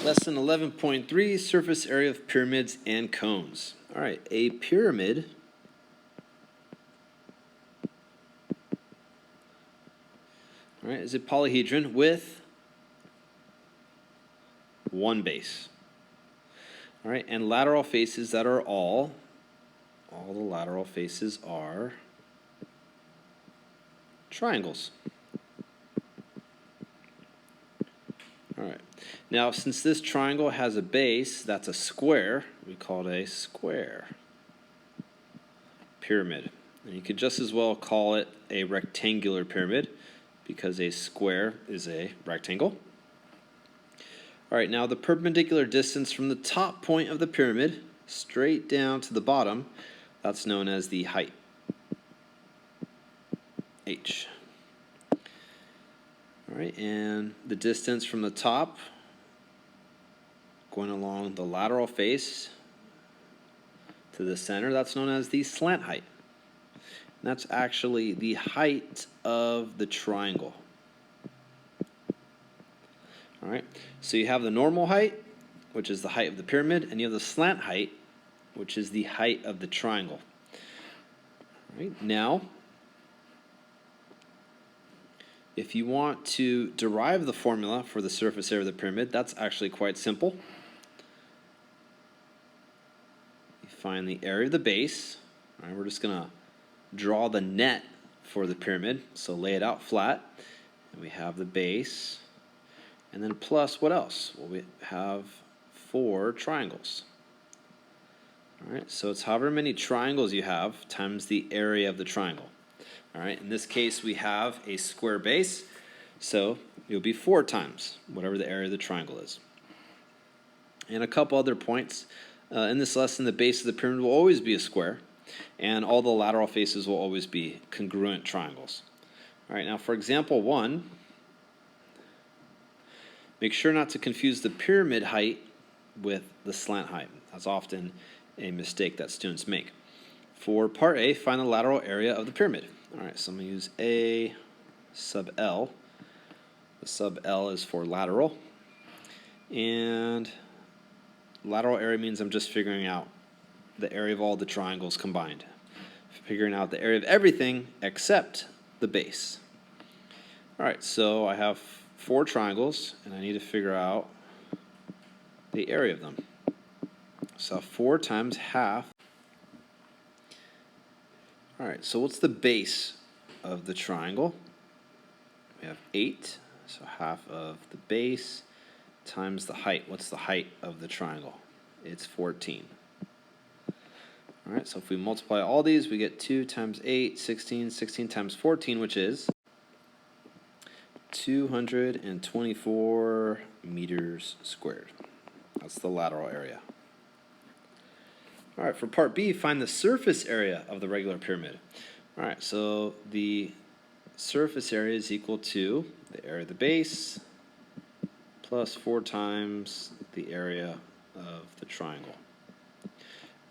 Lesson 11.3, surface area of pyramids and cones. All right, a pyramid is a polyhedron with one base. All right, and lateral faces that are all the lateral faces are triangles. All right, now since this triangle has a base that's a square, we call it a square pyramid. And you could just as well call it a rectangular pyramid because a square is a rectangle. All right, now the perpendicular distance from the top point of the pyramid straight down to the bottom, that's known as the height, h. All right, and the distance from the top going along the lateral face to the center, that's known as the slant height. And that's actually the height of the triangle. All right, so you have the normal height, which is the height of the pyramid, and you have the slant height, which is the height of the triangle. All right, now, if you want to derive the formula for the surface area of the pyramid, that's actually quite simple. You find the area of the base. All right, we're just going to draw the net for the pyramid, so lay it out flat. And we have the base. And then plus what else? Well, we have 4 triangles. All right, so it's however many triangles you have times the area of the triangle. All right, in this case we have a square base, so it'll be 4 times whatever the area of the triangle is. And a couple other points. In this lesson, the base of the pyramid will always be a square, and all the lateral faces will always be congruent triangles. All right, now for example 1, make sure not to confuse the pyramid height with the slant height. That's often a mistake that students make. For part A, find the lateral area of the pyramid. All right, so I'm going to use A sub L. The sub L is for lateral. And lateral area means I'm just figuring out the area of all the triangles combined. Figuring out the area of everything except the base. All right, so I have 4 triangles, and I need to figure out the area of them. So 4 times half. All right, so what's the base of the triangle? We have 8, so half of the base times the height. What's the height of the triangle? It's 14. All right, so if we multiply all these, we get 2 times 8, 16, 16 times 14, which is 224 meters squared. That's the lateral area. All right, for part B, find the surface area of the regular pyramid. All right, so the surface area is equal to the area of the base plus 4 times the area of the triangle.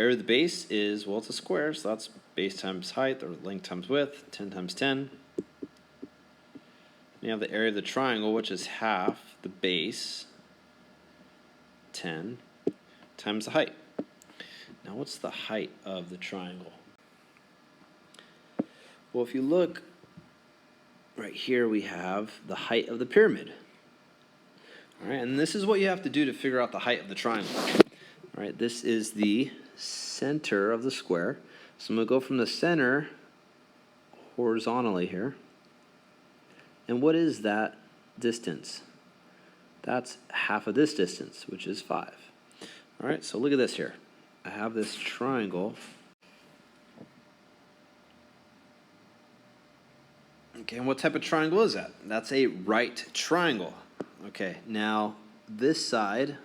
Area of the base is, well, it's a square, so that's base times height, or length times width, 10 times 10. You have the area of the triangle, which is half the base, 10, times the height. Now, what's the height of the triangle? Well, if you look right here, we have the height of the pyramid. All right, and this is what you have to do to figure out the height of the triangle. All right, this is the center of the square. So I'm going to go from the center horizontally here. And what is that distance? That's half of this distance, which is 5. All right, so look at this here. I have this triangle. Okay, and what type of triangle is that? That's a right triangle. Okay, now this side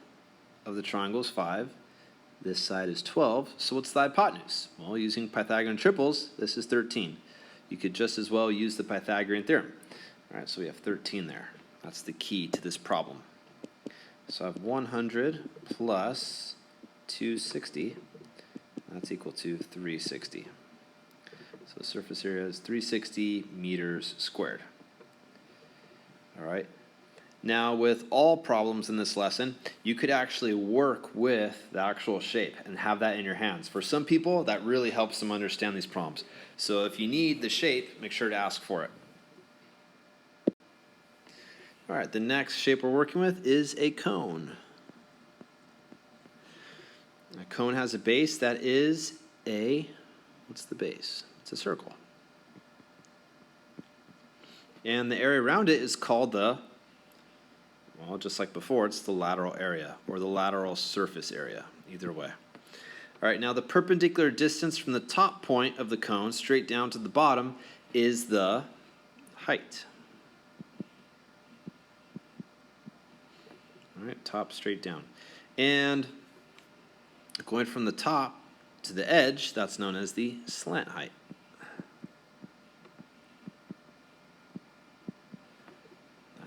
of the triangle is 5. This side is 12. So what's the hypotenuse? Well, using Pythagorean triples, this is 13. You could just as well use the Pythagorean theorem. All right, so we have 13 there. That's the key to this problem. So I have 100 plus 260. That's equal to 360. So the surface area is 360 meters squared. All right. Now, with all problems in this lesson, you could actually work with the actual shape and have that in your hands. For some people, that really helps them understand these problems. So if you need the shape, make sure to ask for it. All right, the next shape we're working with is a cone. A cone has a base that is what's the base? It's a circle. And the area around it is called well, just like before, it's the lateral area or the lateral surface area, either way. All right, now the perpendicular distance from the top point of the cone straight down to the bottom is the height. All right, top straight down. And going from the top to the edge, that's known as the slant height.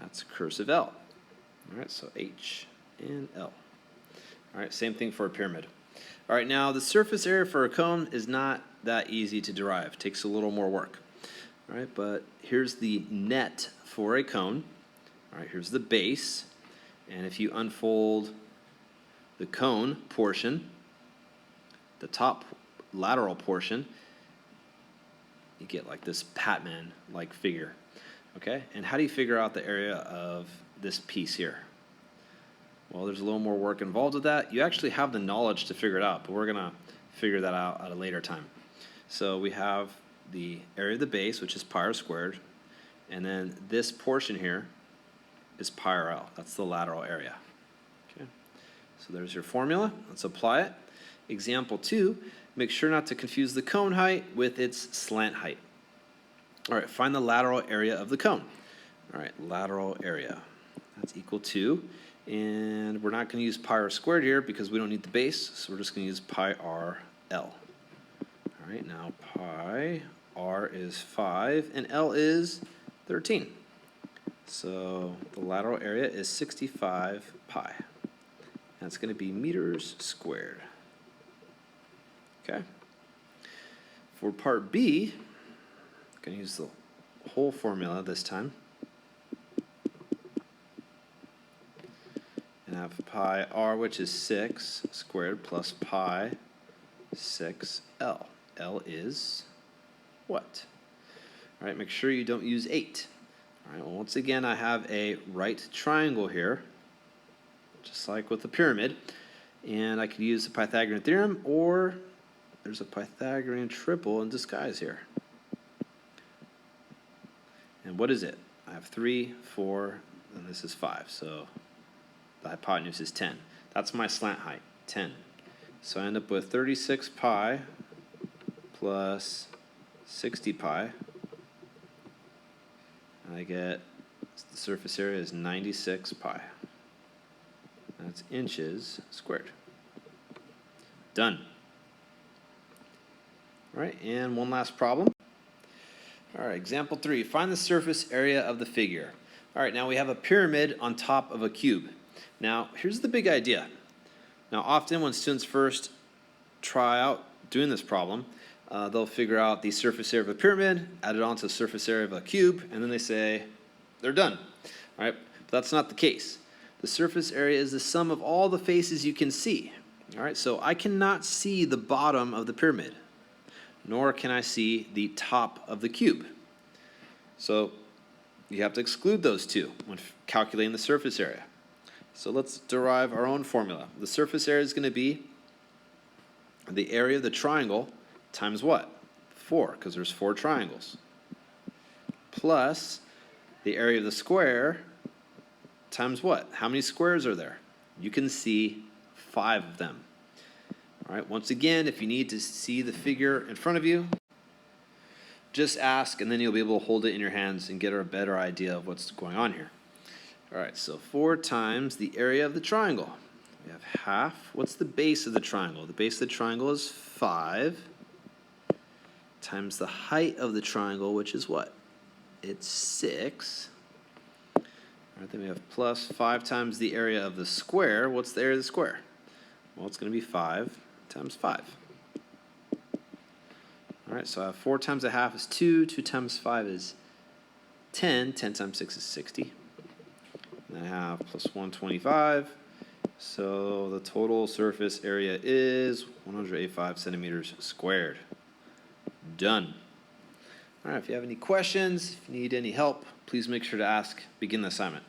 That's cursive L. All right, so H and L. All right, same thing for a pyramid. All right, now the surface area for a cone is not that easy to derive. It takes a little more work. All right, but here's the net for a cone. All right, here's the base. And if you unfold the cone portion, the top lateral portion, you get like this Pac-Man-like figure. Okay, and how do you figure out the area of this piece here? Well, there's a little more work involved with that. You actually have the knowledge to figure it out, but we're going to figure that out at a later time. So we have the area of the base, which is pi r squared, and then this portion here is pi r L. That's the lateral area. Okay, so there's your formula. Let's apply it. Example 2, make sure not to confuse the cone height with its slant height. All right, find the lateral area of the cone. All right, lateral area. That's equal to, and we're not going to use pi r squared here because we don't need the base, so we're just going to use pi r L. All right, now pi r is 5 and L is 13. So the lateral area is 65 pi. That's going to be meters squared. Okay. For part B, I'm going to use the whole formula this time. And have pi r, which is 6 squared, plus pi 6L. L is what? All right, make sure you don't use 8. All right, well, once again, I have a right triangle here, just like with the pyramid. And I could use the Pythagorean theorem, or there's a Pythagorean triple in disguise here. And what is it? I have 3, 4, and this is 5. So the hypotenuse is 10. That's my slant height, 10. So I end up with 36 pi plus 60 pi. And I get the surface area is 96 pi. That's inches squared. Done. All right, and one last problem. All right, example 3. Find the surface area of the figure. All right, now we have a pyramid on top of a cube. Now, here's the big idea. Now, often when students first try out doing this problem, they'll figure out the surface area of a pyramid, add it onto the surface area of a cube, and then they say they're done. All right, but that's not the case. The surface area is the sum of all the faces you can see. All right, so I cannot see the bottom of the pyramid, nor can I see the top of the cube. So you have to exclude those two when calculating the surface area. So let's derive our own formula. The surface area is going to be the area of the triangle times what? 4, because there's 4 triangles. Plus the area of the square times what? How many squares are there? You can see 5 of them. All right, once again, if you need to see the figure in front of you, just ask, and then you'll be able to hold it in your hands and get a better idea of what's going on here. All right, so 4 times the area of the triangle. We have half. What's the base of the triangle? The base of the triangle is 5 times the height of the triangle, which is what? It's 6. All right, then we have plus 5 times the area of the square. What's the area of the square? Well, it's going to be 5 times 5. All right, so I have 4 times a half is 2. 2 times 5 is 10. 10 times 6 is 60. And 9.5 plus 125. So the total surface area is 185 centimeters squared. Done. All right, if you have any questions, if you need any help, please make sure to ask. Begin the assignment.